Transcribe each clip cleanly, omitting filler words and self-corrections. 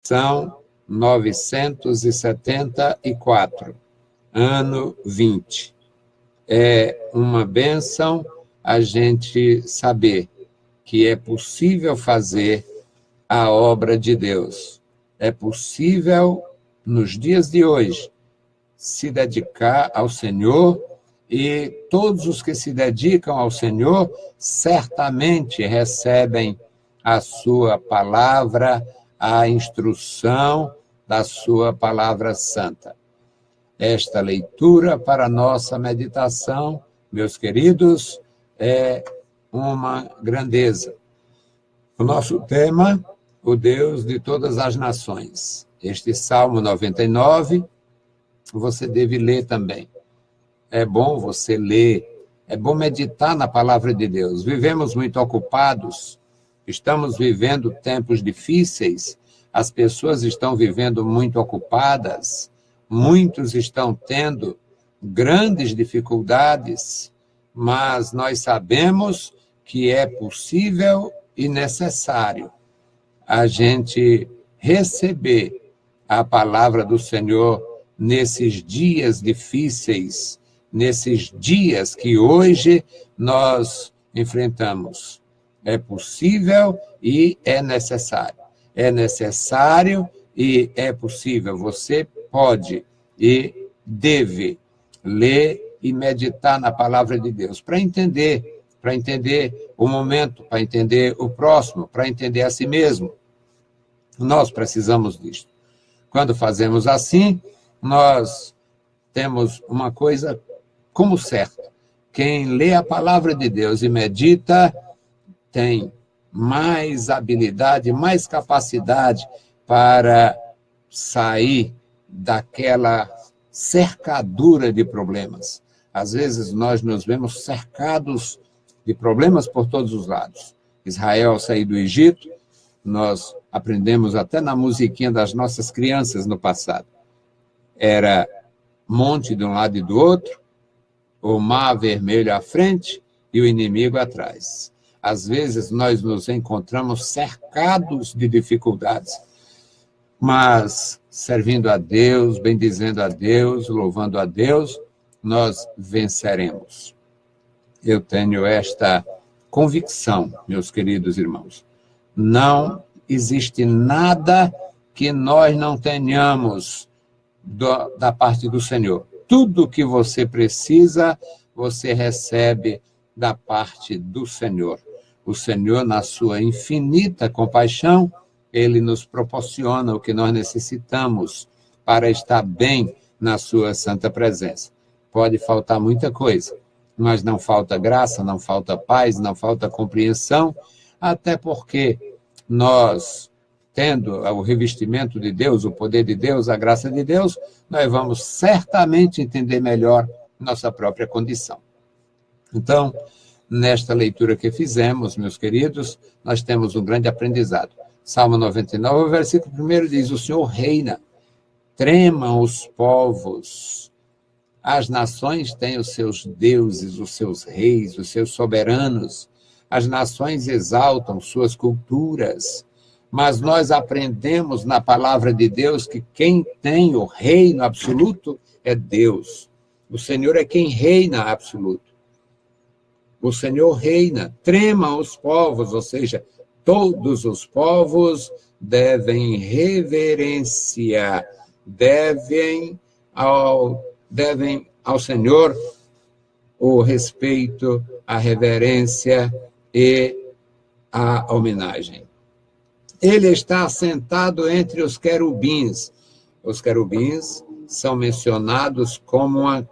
São 974, ano 20. É uma bênção a gente saber que é possível fazer a obra de Deus. É possível, nos dias de hoje, se dedicar ao Senhor, e todos os que se dedicam ao Senhor certamente recebem a sua palavra, a instrução da sua palavra santa. Esta leitura para nossa meditação, meus queridos, é uma grandeza. O nosso tema, o Deus de todas as nações. Este Salmo 99, você deve ler também. É bom você ler, é bom meditar na palavra de Deus. Vivemos muito ocupados, estamos vivendo tempos difíceis, as pessoas estão vivendo muito ocupadas, muitos estão tendo grandes dificuldades, mas nós sabemos que é possível e necessário a gente receber a palavra do Senhor nesses dias difíceis, nesses dias que hoje nós enfrentamos. É possível e é necessário. É necessário e é possível. Você pode e deve ler e meditar na palavra de Deus para entender o momento, para entender o próximo, para entender a si mesmo. Nós precisamos disso. Quando fazemos assim, nós temos uma coisa como certa. Quem lê a palavra de Deus e medita tem mais habilidade, mais capacidade para sair daquela cercadura de problemas. Às vezes nós nos vemos cercados de problemas por todos os lados. Israel saiu do Egito, nós aprendemos até na musiquinha das nossas crianças no passado. Era monte de um lado e do outro, o mar vermelho à frente e o inimigo atrás. Às vezes nós nos encontramos cercados de dificuldades, mas servindo a Deus, bendizendo a Deus, louvando a Deus, nós venceremos. Eu tenho esta convicção, meus queridos irmãos. Não existe nada que nós não tenhamos da parte do Senhor. Tudo que você precisa, você recebe da parte do Senhor. O Senhor, na sua infinita compaixão, ele nos proporciona o que nós necessitamos para estar bem na sua santa presença. Pode faltar muita coisa, mas não falta graça, não falta paz, não falta compreensão, até porque nós, tendo o revestimento de Deus, o poder de Deus, a graça de Deus, nós vamos certamente entender melhor nossa própria condição. Então, nesta leitura que fizemos, meus queridos, nós temos um grande aprendizado. Salmo 99, o versículo 1 diz: o Senhor reina, tremam os povos, as nações têm os seus deuses, os seus reis, os seus soberanos, as nações exaltam suas culturas, mas nós aprendemos na palavra de Deus que quem tem o reino absoluto é Deus. O Senhor é quem reina absoluto. O Senhor reina, tremam os povos, ou seja, todos os povos devem reverenciar, devem ao Senhor o respeito, a reverência e a homenagem. Ele está assentado entre os querubins. Os querubins são mencionados como uma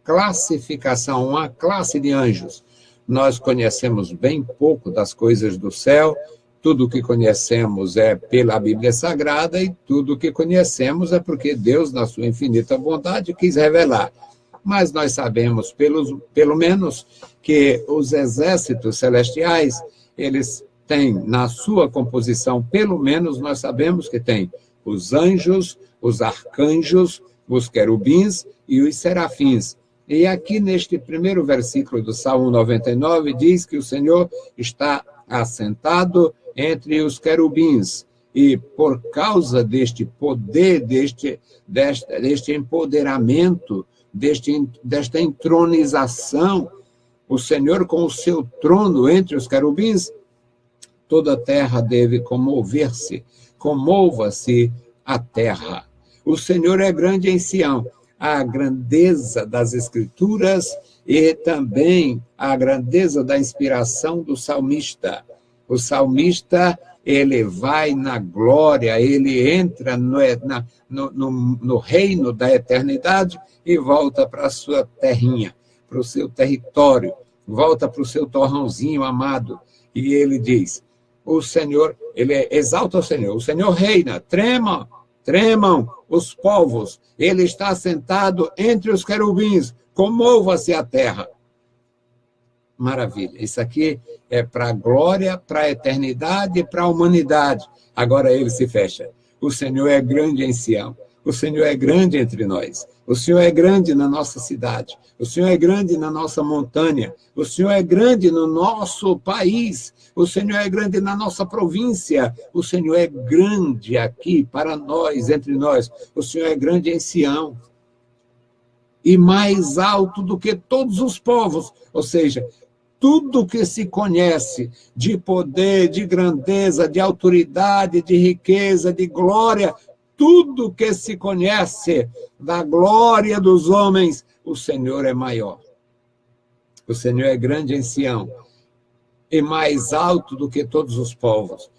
classificação, uma classe de anjos. Nós conhecemos bem pouco das coisas do céu, tudo o que conhecemos é pela Bíblia Sagrada e tudo o que conhecemos é porque Deus, na sua infinita bondade, quis revelar. Mas nós sabemos, pelo menos, que os exércitos celestiais, eles têm na sua composição, pelo menos nós sabemos que tem os anjos, os arcanjos, os querubins e os serafins. E aqui neste primeiro versículo do Salmo 99 diz que o Senhor está assentado entre os querubins. E por causa deste poder, deste empoderamento, desta entronização, o Senhor com o seu trono entre os querubins, toda a terra deve comover-se, comova-se a terra. O Senhor é grande em Sião. A grandeza das Escrituras e também a grandeza da inspiração do salmista. O salmista, ele vai na glória, ele entra no reino da eternidade e volta para a sua terrinha, para o seu território, volta para o seu torrãozinho amado. E ele diz, o Senhor, ele exalta o Senhor reina, tremam os povos, ele está sentado entre os querubins, comova-se a terra. Maravilha, isso aqui é para a glória, para a eternidade, para a humanidade. Agora ele se fecha. O Senhor é grande em Sião, o Senhor é grande entre nós, o Senhor é grande na nossa cidade, o Senhor é grande na nossa montanha, o Senhor é grande no nosso país, o Senhor é grande na nossa província, o Senhor é grande aqui para nós, entre nós, o Senhor é grande em Sião. E mais alto do que todos os povos, ou seja, tudo que se conhece de poder, de grandeza, de autoridade, de riqueza, de glória, tudo que se conhece da glória dos homens, o Senhor é maior. O Senhor é grande em Sião e mais alto do que todos os povos.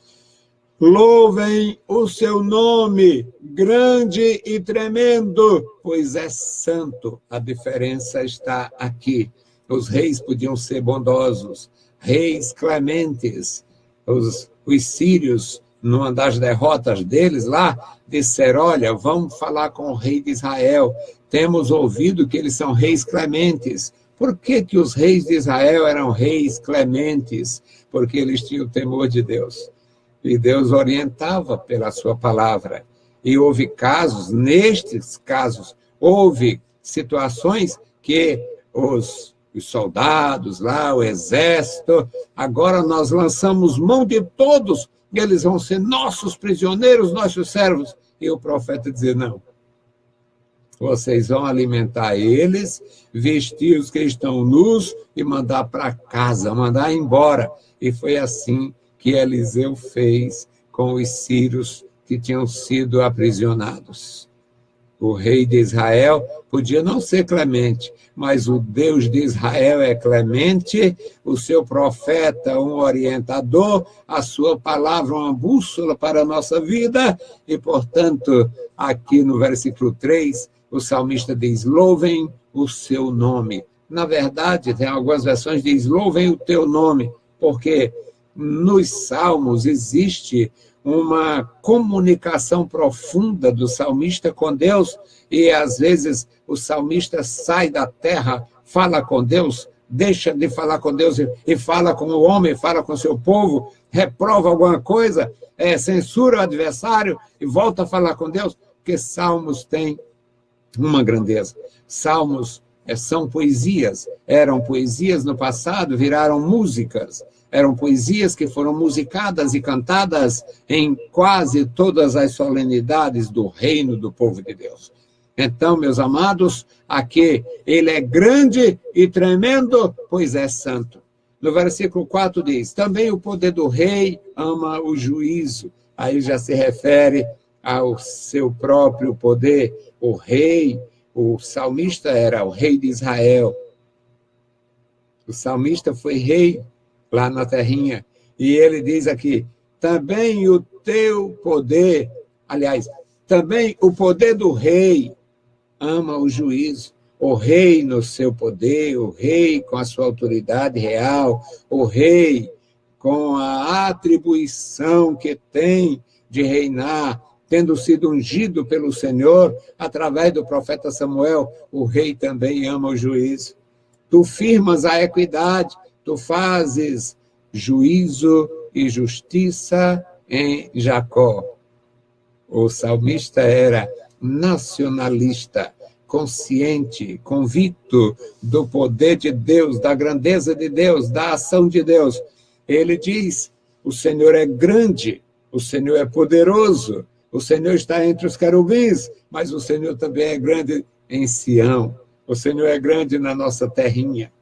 Louvem o seu nome, grande e tremendo, pois é santo. A diferença está aqui. Os reis podiam ser bondosos, reis clementes. Os sírios, numa das derrotas deles lá, disseram, olha, vamos falar com o rei de Israel. Temos ouvido que eles são reis clementes. Por que os reis de Israel eram reis clementes? Porque eles tinham o temor de Deus. E Deus orientava pela sua palavra. E houve casos, nestes casos, houve situações que os soldados lá, o exército, agora nós lançamos mão de todos, e eles vão ser nossos prisioneiros, nossos servos. E o profeta dizia, não, vocês vão alimentar eles, vestir os que estão nus e mandar para casa, mandar embora. E foi assim que Eliseu fez com os sírios que tinham sido aprisionados. O rei de Israel podia não ser clemente, mas o Deus de Israel é clemente, o seu profeta um orientador, a sua palavra uma bússola para a nossa vida, e, portanto, aqui no versículo 3, o salmista diz, louvem o seu nome. Na verdade, tem algumas versões que diz, louvem o teu nome, porque nos salmos existe uma comunicação profunda do salmista com Deus, e às vezes o salmista sai da terra, fala com Deus, deixa de falar com Deus e fala com o homem, fala com o seu povo, reprova alguma coisa, censura o adversário e volta a falar com Deus, porque salmos têm uma grandeza. Salmos são poesias, eram poesias no passado, viraram músicas. Eram poesias que foram musicadas e cantadas em quase todas as solenidades do reino do povo de Deus. Então, meus amados, aqui ele é grande e tremendo, pois é santo. No versículo 4 diz, também o poder do rei ama o juízo. Aí já se refere ao seu próprio poder. O rei, o salmista era o rei de Israel. O salmista foi rei lá na terrinha, e ele diz aqui, também o teu poder, aliás, também o poder do rei ama o juízo, o rei no seu poder, o rei com a sua autoridade real, o rei com a atribuição que tem de reinar, tendo sido ungido pelo Senhor, através do profeta Samuel, o rei também ama o juízo. Tu firmas a equidade, tu fazes juízo e justiça em Jacó. O salmista era nacionalista, consciente, convicto do poder de Deus, da grandeza de Deus, da ação de Deus. Ele diz, o Senhor é grande o Senhor é poderoso, o Senhor está entre os querubins, mas o Senhor também é grande em Sião, o Senhor é grande na nossa terrinha.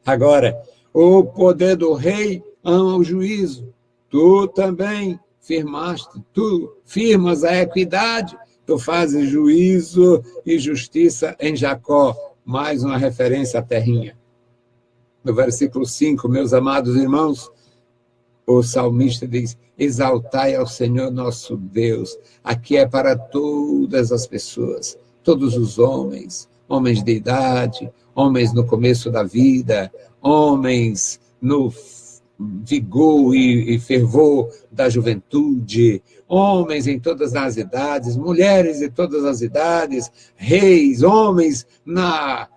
Agora, o poder do rei ama o juízo, tu também firmaste, tu firmas a equidade, tu fazes juízo e justiça em Jacó, mais uma referência à terrinha. No versículo 5, meus amados irmãos, o salmista diz, exaltai ao Senhor nosso Deus. Aqui é para todas as pessoas, todos os homens, homens de idade, homens no começo da vida, homens no vigor e fervor da juventude, homens em todas as idades, mulheres em todas as idades, reis, homens na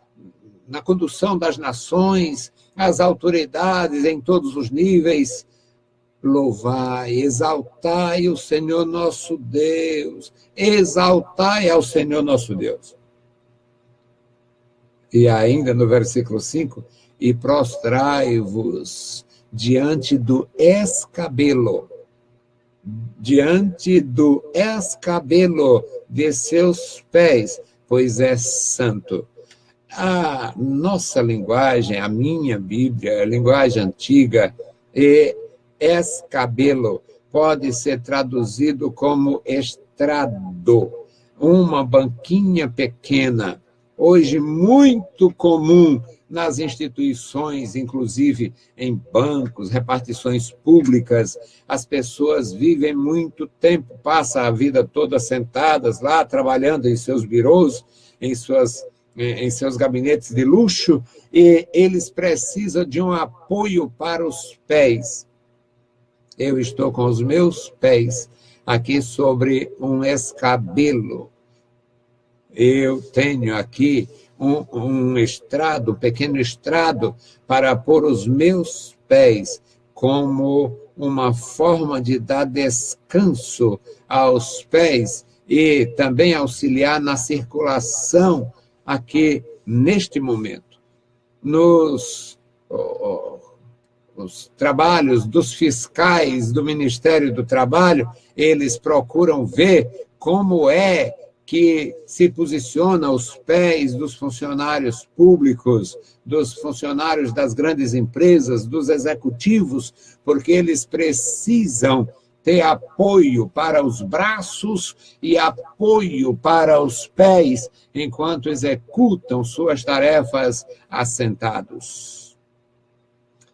condução das nações, as autoridades em todos os níveis. Louvai, exaltai o Senhor nosso Deus, exaltai ao Senhor nosso Deus. E ainda no versículo 5, e prostrai-vos diante do escabelo de seus pés, pois é santo. A nossa linguagem, a minha Bíblia, a linguagem antiga, escabelo pode ser traduzido como estrado, uma banquinha pequena, hoje muito comum nas instituições, inclusive em bancos, repartições públicas. As pessoas vivem muito tempo, passam a vida toda sentadas lá, trabalhando em seus birôs, em seus gabinetes de luxo, e eles precisam de um apoio para os pés. Eu estou com os meus pés aqui sobre um escabelo. Eu tenho aqui um estrado, um pequeno estrado, para pôr os meus pés como uma forma de dar descanso aos pés e também auxiliar na circulação aqui neste momento. Os trabalhos dos fiscais do Ministério do Trabalho, eles procuram ver como é que se posiciona os pés dos funcionários públicos, dos funcionários das grandes empresas, dos executivos, porque eles precisam ter apoio para os braços e apoio para os pés, enquanto executam suas tarefas assentados.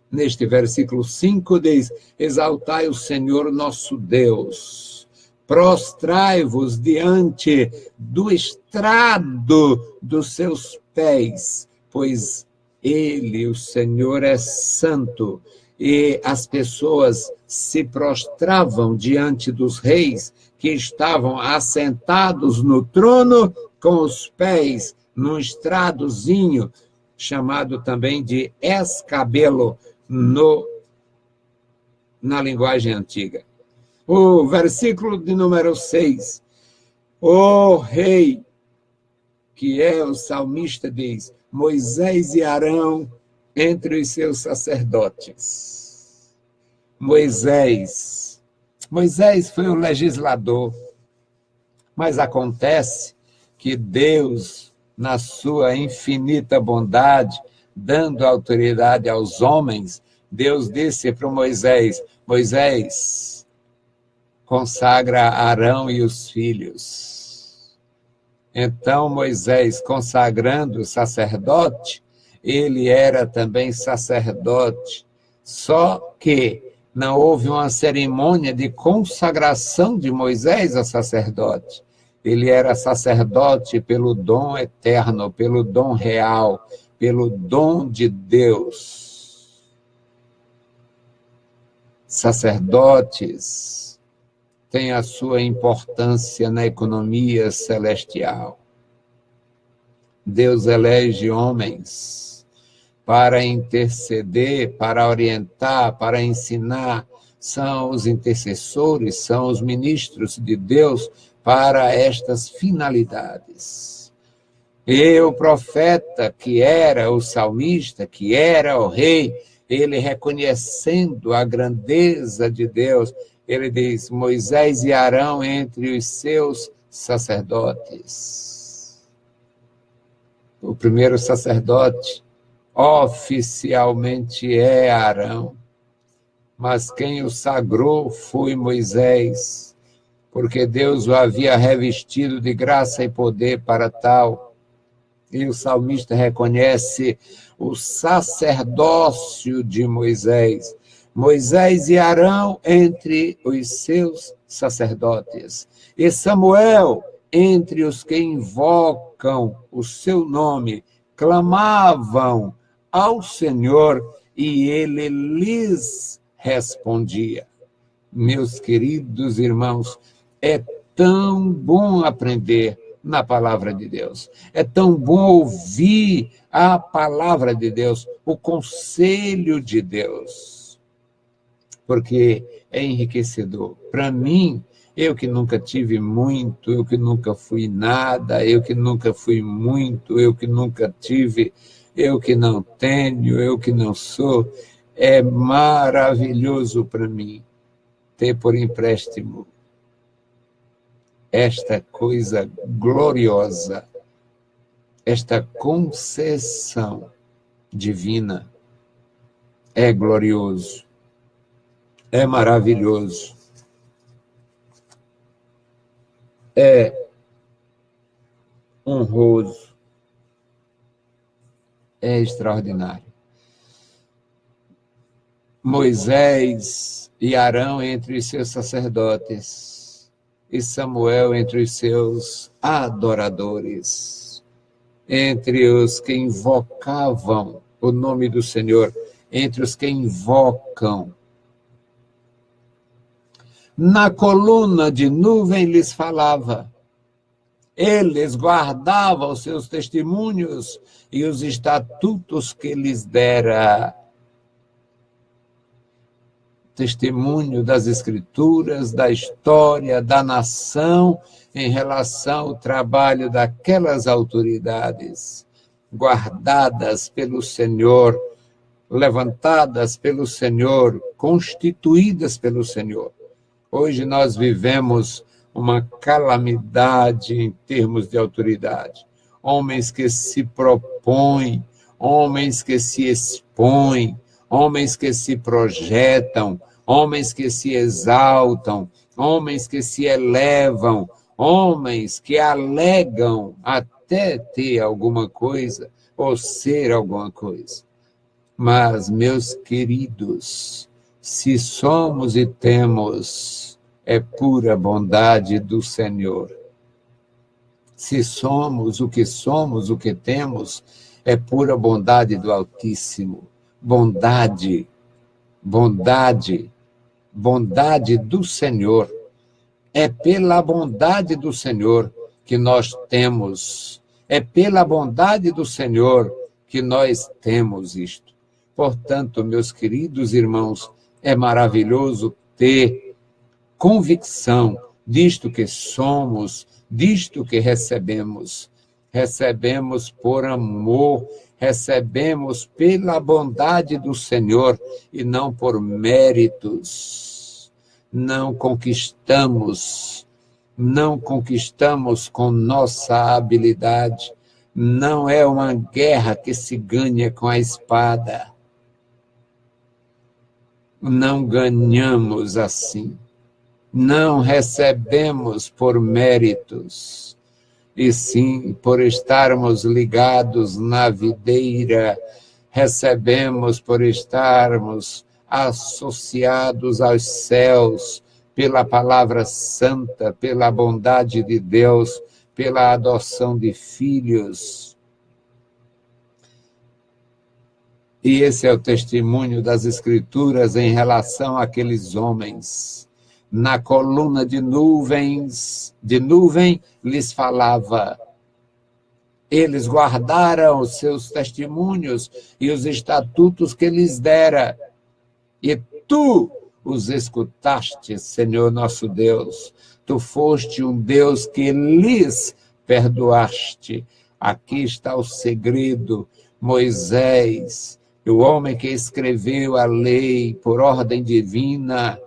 Neste versículo 5 diz, exaltai o Senhor nosso Deus, prostrai-vos diante do estrado dos seus pés, pois ele, o Senhor, é santo. E as pessoas se prostravam diante dos reis que estavam assentados no trono com os pés num estradozinho, chamado também de escabelo na linguagem antiga. O versículo de número 6, o rei, que é o salmista, diz, Moisés e Arão entre os seus sacerdotes. Moisés foi o legislador, mas acontece que Deus, na sua infinita bondade, dando autoridade aos homens, Deus disse para Moisés, Moisés, consagra Arão e os filhos. Então, Moisés, consagrando o sacerdote, ele era também sacerdote, só que não houve uma cerimônia de consagração de Moisés a sacerdote. Ele era sacerdote pelo dom eterno, pelo dom real, pelo dom de Deus. Sacerdotes têm a sua importância na economia celestial. Deus elege homens para interceder, para orientar, para ensinar. São os intercessores, são os ministros de Deus para estas finalidades. E o profeta, que era o salmista, que era o rei, ele reconhecendo a grandeza de Deus, ele diz, Moisés e Arão entre os seus sacerdotes. O primeiro sacerdote oficialmente é Arão, mas quem o sagrou foi Moisés, porque Deus o havia revestido de graça e poder para tal. E o salmista reconhece o sacerdócio de Moisés. Moisés e Arão entre os seus sacerdotes. E Samuel entre os que invocam o seu nome, clamavam ao Senhor e ele lhes respondia. Meus queridos irmãos, é tão bom aprender na palavra de Deus. É tão bom ouvir a palavra de Deus, o conselho de Deus, porque é enriquecedor. Para mim, eu que nunca tive muito, eu que nunca fui nada, eu que nunca fui muito, eu que nunca tive, eu que não tenho, eu que não sou, é maravilhoso para mim ter por empréstimo esta coisa gloriosa, esta concessão divina. É glorioso, é maravilhoso, é honroso, é extraordinário. Moisés e Arão entre os seus sacerdotes, e Samuel entre os seus adoradores, entre os que invocavam o nome do Senhor, entre os que invocam. Na coluna de nuvem lhes falava, eles guardavam os seus testemunhos e os estatutos que lhes dera. Testemunho das Escrituras, da história, da nação, em relação ao trabalho daquelas autoridades, guardadas pelo Senhor, levantadas pelo Senhor, constituídas pelo Senhor. Hoje nós vivemos uma calamidade em termos de autoridade. Homens que se propõem, homens que se expõem, homens que se projetam, homens que se exaltam, homens que se elevam, homens que alegam até ter alguma coisa ou ser alguma coisa. Mas, meus queridos, se somos e temos, é pura bondade do Senhor. Se somos, o que temos, é pura bondade do Altíssimo. Bondade, bondade, bondade do Senhor. É pela bondade do Senhor que nós temos. É pela bondade do Senhor que nós temos isto. Portanto, meus queridos irmãos, é maravilhoso ter convicção disto que somos, disto que recebemos. Recebemos por amor, recebemos pela bondade do Senhor e não por méritos. Não conquistamos com nossa habilidade. Não é uma guerra que se ganha com a espada. Não ganhamos assim. Não recebemos por méritos, e sim por estarmos ligados na videira, recebemos por estarmos associados aos céus, pela palavra santa, pela bondade de Deus, pela adoção de filhos. E esse é o testemunho das Escrituras em relação àqueles homens. Na coluna de nuvem lhes falava. Eles guardaram os seus testemunhos e os estatutos que lhes dera. E tu os escutaste, Senhor nosso Deus. Tu foste um Deus que lhes perdoaste. Aqui está o segredo. Moisés, o homem que escreveu a lei por ordem divina,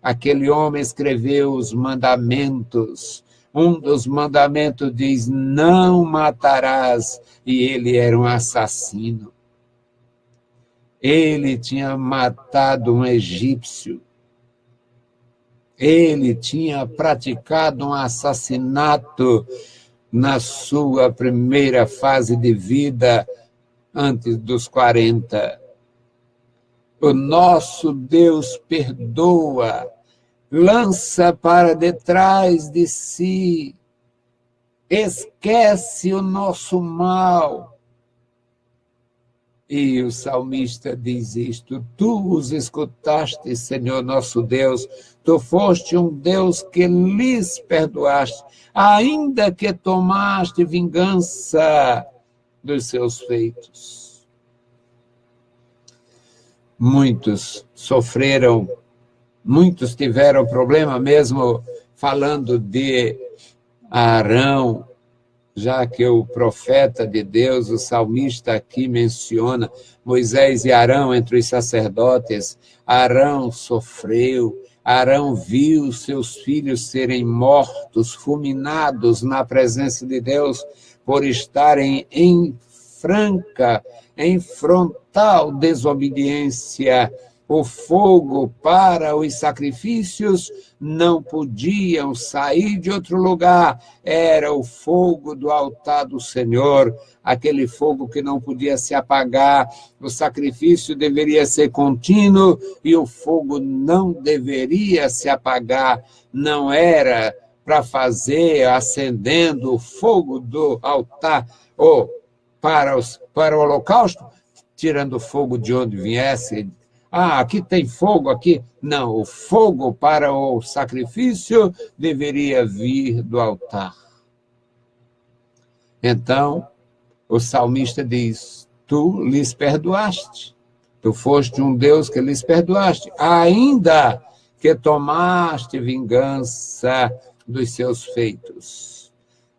Aquele homem escreveu os mandamentos. Um dos mandamentos diz: não matarás, e ele era um assassino. Ele tinha matado um egípcio. Ele tinha praticado um assassinato na sua primeira fase de vida, antes dos 40. O nosso Deus perdoa, lança para detrás de si, esquece o nosso mal. E o salmista diz isto: tu os escutaste, Senhor nosso Deus, tu foste um Deus que lhes perdoaste, ainda que tomaste vingança dos seus feitos. Muitos sofreram, muitos tiveram problema, mesmo falando de Arão, já que o profeta de Deus, o salmista aqui menciona Moisés e Arão entre os sacerdotes. Arão sofreu, Arão viu seus filhos serem mortos, fulminados na presença de Deus, por estarem em frontal desobediência. O fogo para os sacrifícios não podiam sair de outro lugar. Era o fogo do altar do Senhor, aquele fogo que não podia se apagar. O sacrifício deveria ser contínuo e o fogo não deveria se apagar. Não era para fazer acendendo o fogo do altar ou para o holocausto, tirando o fogo de onde viesse. Aqui tem fogo, aqui. Não, o fogo para o sacrifício deveria vir do altar. Então, o salmista diz: tu lhes perdoaste, tu foste um Deus que lhes perdoaste, ainda que tomaste vingança dos seus feitos.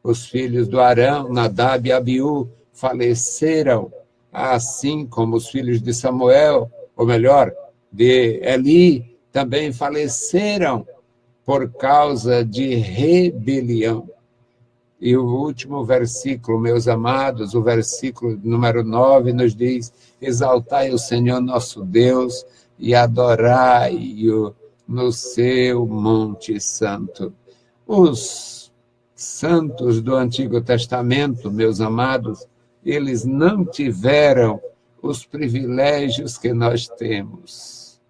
Os filhos do Arão, Nadab e Abiú, faleceram, assim como os filhos de Samuel, ou melhor, de Eli, também faleceram por causa de rebelião. E o último versículo, meus amados, o versículo número 9, nos diz: exaltai o Senhor nosso Deus e adorai-o no seu monte santo. Os santos do Antigo Testamento, meus amados, eles não tiveram os privilégios que nós temos.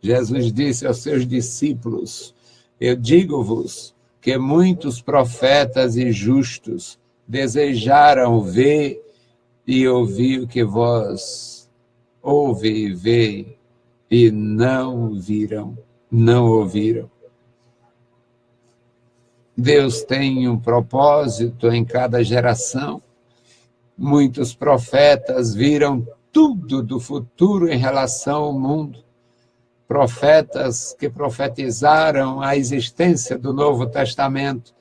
Jesus disse aos seus discípulos: eu digo-vos que muitos profetas e justos desejaram ver e ouvir o que vós ouve e vê, e não viram, não ouviram. Deus tem um propósito em cada geração. Muitos profetas viram tudo do futuro em relação ao mundo. Profetas que profetizaram a existência do Novo Testamento,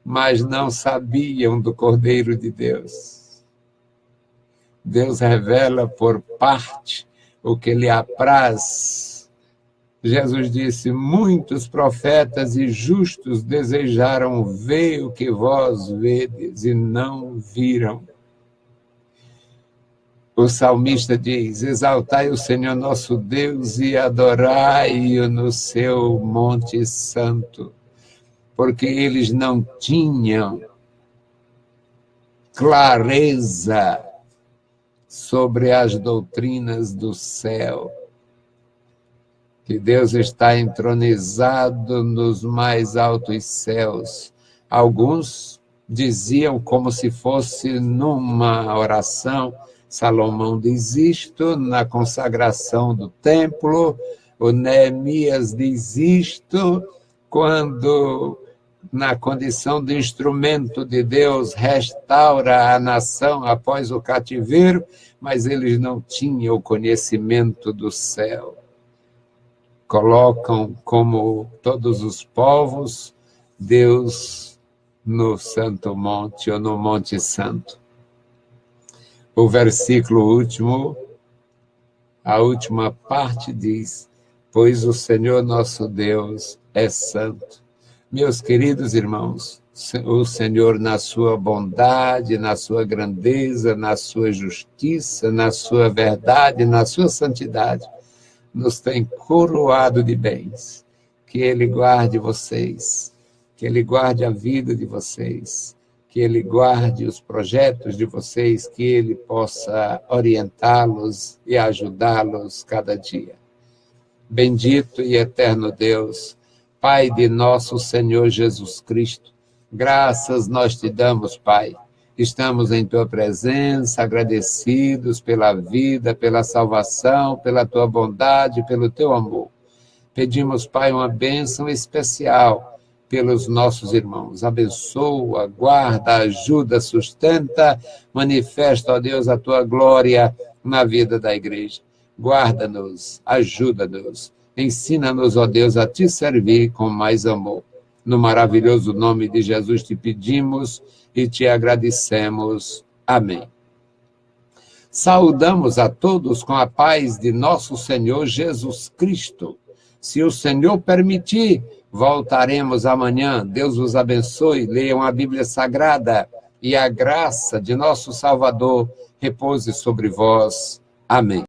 mas não sabiam do Cordeiro de Deus. Deus revela por parte o que lhe apraz. Jesus disse: muitos profetas e justos desejaram ver o que vós vedes e não viram. O salmista diz: exaltai o Senhor nosso Deus e adorai-o no seu monte santo, porque eles não tinham clareza sobre as doutrinas do céu, que Deus está entronizado nos mais altos céus. Alguns diziam como se fosse numa oração. Salomão diz isto na consagração do templo, o Neemias diz isto quando, na condição de instrumento de Deus, restaura a nação após o cativeiro, mas eles não tinham o conhecimento do céu. Colocam, como todos os povos, Deus no Santo Monte ou no Monte Santo. O versículo último, a última parte diz: pois o Senhor nosso Deus é santo. Meus queridos irmãos, o Senhor, na sua bondade, na sua grandeza, na sua justiça, na sua verdade, na sua santidade, nos tem coroado de bens. Que Ele guarde vocês, que Ele guarde a vida de vocês, que Ele guarde os projetos de vocês, que Ele possa orientá-los e ajudá-los cada dia. Bendito e eterno Deus, Pai de nosso Senhor Jesus Cristo, graças nós te damos, Pai. Estamos em tua presença, agradecidos pela vida, pela salvação, pela tua bondade, pelo teu amor. Pedimos, Pai, uma bênção especial pelos nossos irmãos. Abençoa, guarda, ajuda, sustenta, manifesta, ó Deus, a tua glória na vida da igreja. Guarda-nos, ajuda-nos, ensina-nos, ó Deus, a te servir com mais amor. No maravilhoso nome de Jesus te pedimos e te agradecemos. Amém. Saudamos a todos com a paz de nosso Senhor Jesus Cristo. Se o Senhor permitir, voltaremos amanhã. Deus os abençoe, leiam a Bíblia Sagrada e a graça de nosso Salvador repouse sobre vós. Amém.